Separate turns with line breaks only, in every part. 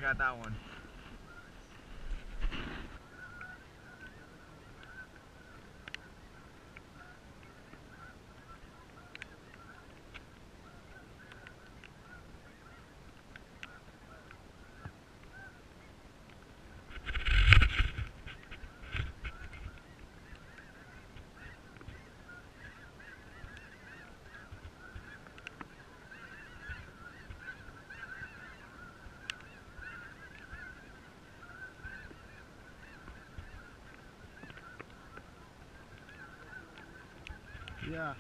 got that one. Yeah.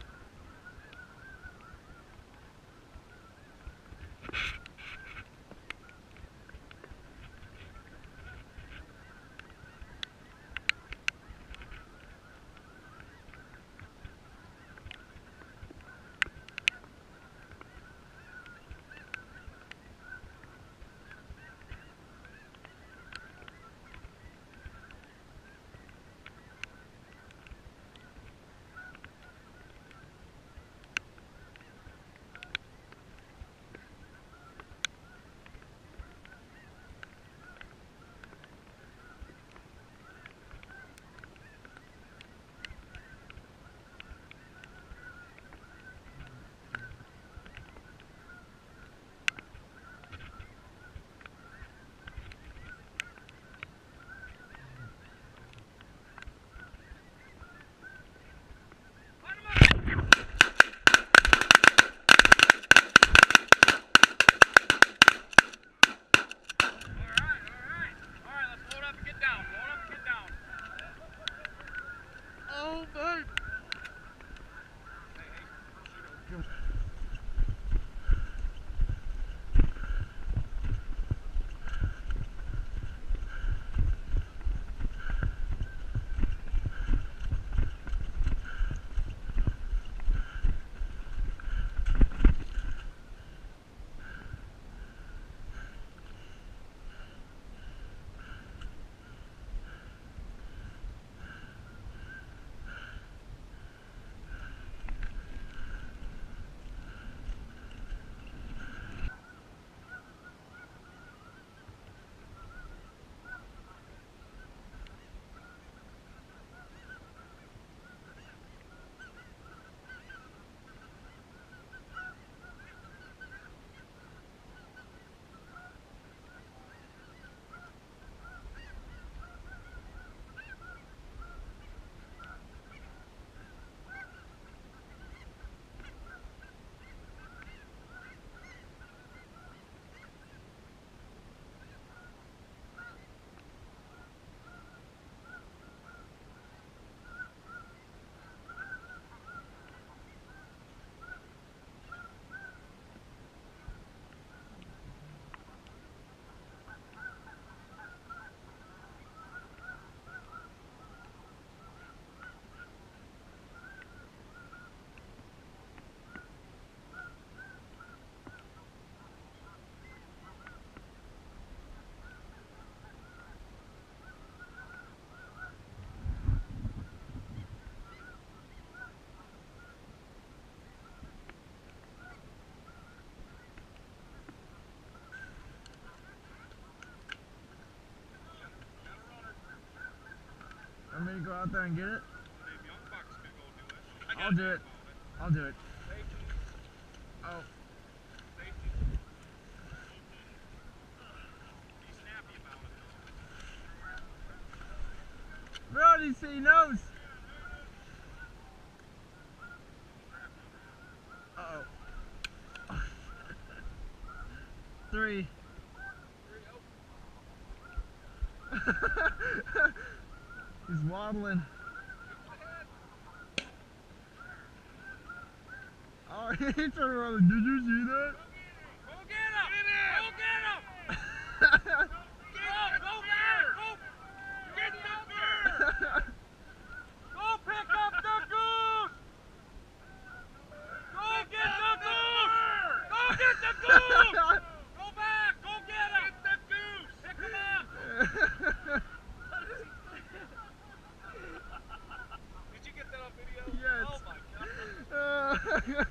Want me to go out there and get it? I'll do it. I'll do it. Oh. Bro, did you see nose? Uh-oh. 3. He's waddling. Oh, he turned around. Did you see that?
Go get him! Go get him! Go back! Get the bird! Go pick up the goose! Go get the goose! Go get the goose! Go back! Go get him! Get the goose! Pick him up! Did you get that on video?
Yes.
Oh my god.